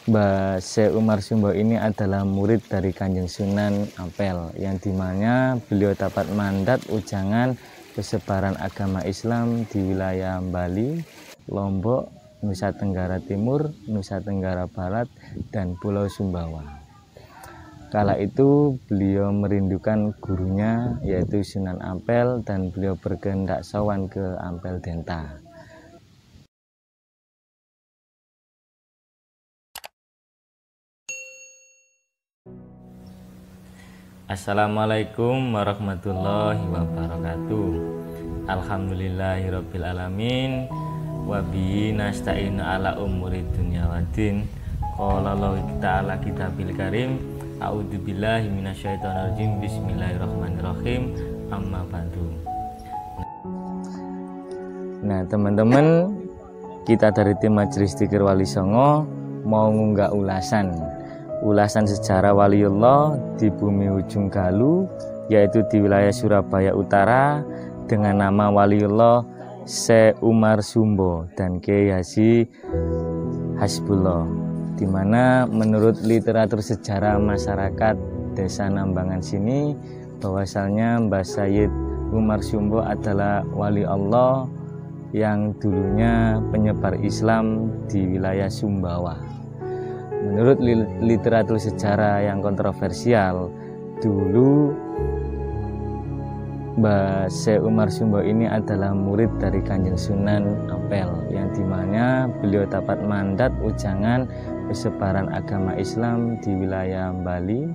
Mbah Syekh Umar Sumbo ini adalah murid dari Kanjeng Sunan Ampel, yang dimana beliau dapat mandat ujangan persebaran agama Islam di wilayah Bali, Lombok, Nusa Tenggara Timur, Nusa Tenggara Barat, dan Pulau Sumbawa. Kala itu beliau merindukan gurunya yaitu Sunan Ampel, dan beliau berkehendak sowan ke Ampel Denta. Assalamualaikum warahmatullahi wabarakatuh. Alhamdulillahirabbil alamin wa bihi nasta'inu ala umuri dunya waddin. Qala Allah ta'ala kitabil karim, a'udzubillahi minasyaitonirrajim, bismillahirrahmanirrahim, amma ba'du. Nah, teman-teman, kita dari tim Majelis Dzikir Wali Songo mau ngunggah ulasan sejarah waliullah di bumi ujung Galuh, yaitu di wilayah Surabaya Utara, dengan nama Waliullah Syekh Umar Sumbo dan Kyai Haji Hasbullah, di mana menurut literatur sejarah masyarakat Desa Nambangan sini bahwasalnya Mbah Syekh Umar Sumbo adalah wali Allah yang dulunya penyebar Islam di wilayah Sumbawa. Menurut literatur sejarah yang kontroversial, dulu Mbah Syekh Umar Sumbo ini adalah murid dari Kanjeng Sunan Ampel, yang dimana beliau dapat mandat ujangan persebaran agama Islam di wilayah Bali,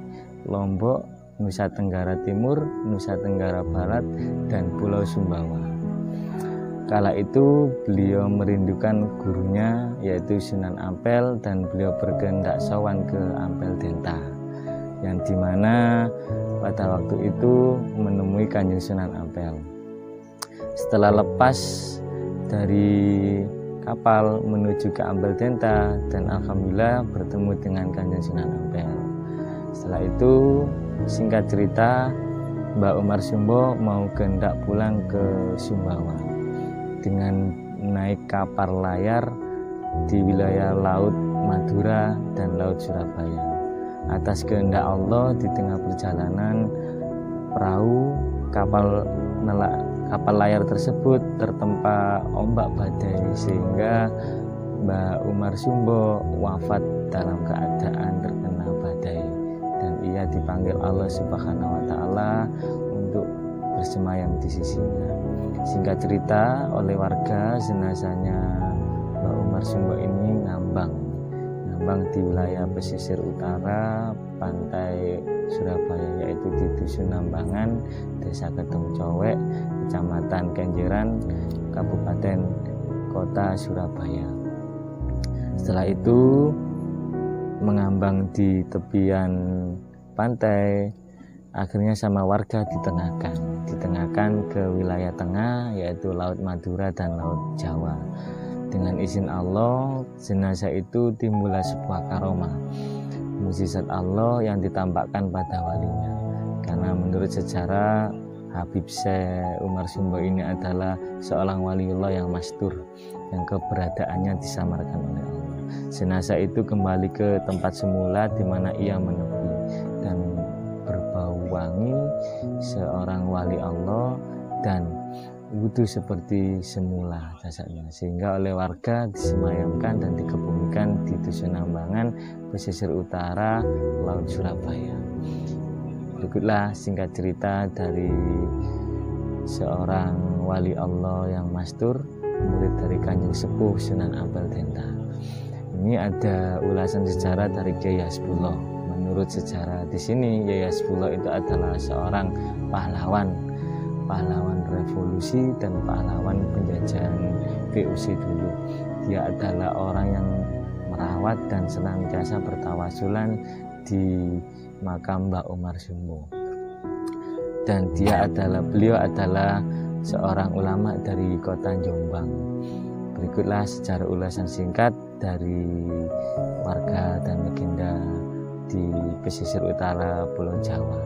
Lombok, Nusa Tenggara Timur, Nusa Tenggara Barat, dan Pulau Sumbawa. Kala itu beliau merindukan gurunya yaitu Sunan Ampel, dan beliau berkehendak sowan ke Ampel Denta, yang dimana pada waktu itu menemui Kanjeng Sunan Ampel. Setelah lepas dari kapal menuju ke Ampel Denta, dan alhamdulillah bertemu dengan Kanjeng Sunan Ampel. Setelah itu, singkat cerita, Mbah Umar Sumbo mau kehendak pulang ke Sumbawa dengan naik kapal layar di wilayah Laut Madura dan Laut Surabaya. Atas kehendak Allah, di tengah perjalanan perahu kapal layar tersebut tertempa ombak badai, sehingga Mbah Umar Sumbo wafat dalam keadaan terkena badai, dan ia dipanggil Allah Subhanahu wa Ta'ala untuk bersemayam di sisinya. Singkat cerita, oleh warga jenazahnya Mbah Umar Sumbo ini ngambang di wilayah pesisir utara pantai Surabaya, yaitu di Dusun Nambangan, Desa Kedung Cowek, Kecamatan Kenjeran, Kabupaten Kota Surabaya. Setelah itu mengambang di tepian pantai, akhirnya sama warga ditengahkan ke wilayah tengah, yaitu Laut Madura dan Laut Jawa. Dengan izin Allah, jenazah itu timbullah sebuah karomah, mukjizat Allah yang ditampakkan pada walinya. Karena menurut sejarah, Habib Syekh Umar Sumbo ini adalah seorang waliullah yang mastur, yang keberadaannya disamarkan oleh Allah. Jenazah itu kembali ke tempat semula di mana ia menepi, dan berbau wangi seorang wali Allah dan wudhu seperti semula jasadnya, sehingga oleh warga disemayamkan dan dikebumikan di Dusun Nambangan, pesisir utara Laut Surabaya. Berikutlah singkat cerita dari seorang wali Allah yang mastur, murid dari Kanjeng Sepuh Sunan Ampel Denta. Ini ada ulasan sejarah dari Kyai Hasbullah. Menurut sejarah di sini, Kyai Hasbullah itu adalah seorang pahlawan revolusi dan pahlawan penjajahan VOC dulu. Dia adalah orang yang merawat dan senantiasa bertawasulan di makam Mbah Umar Sumbo. Dan beliau adalah seorang ulama dari kota Jombang. Berikutlah sejarah ulasan singkat dari warga dan legenda di pesisir utara Pulau Jawa.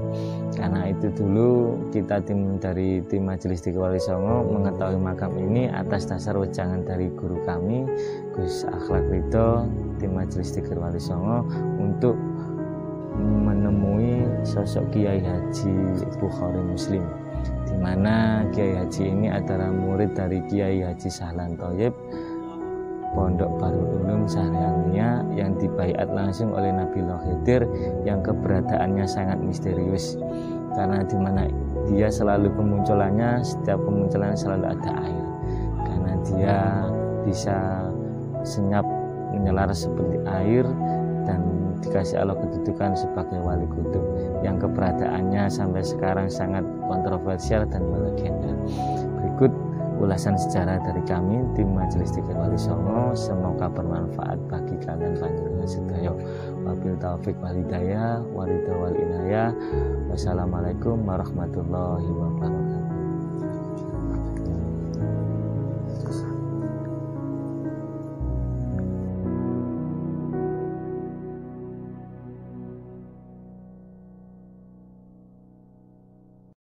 Karena itu dulu kita dari tim Majelis Dzikir Wali Songo mengetahui makam ini atas dasar wejangan dari guru kami, Gus Akhlak Ridho, tim Majelis Dzikir Wali Songo untuk menemui sosok Kiai Haji Bukhari Muslim, di mana Kiai Haji ini adalah murid dari Kiai Haji Sahlan Thoyib Pondok Darul Ulum Syahrianiyah yang dibaiat langsung oleh Nabiullah Khidir, yang keberadaannya sangat misterius karena di mana dia selalu kemunculannya, setiap kemunculan selalu ada air, karena dia bisa senyap menyelar seperti air dan dikasih Allah kedudukan sebagai wali kutub yang keberadaannya sampai sekarang sangat kontroversial dan melegenda. Berikut ulasan sejarah dari kami tim Majelis Dzikir Wali Songo, semoga bermanfaat bagi kalian panjenengan sedaya. Wabil taufik wal hidayah, waridha wal inayah. Wassalamualaikum warahmatullahi wabarakatuh.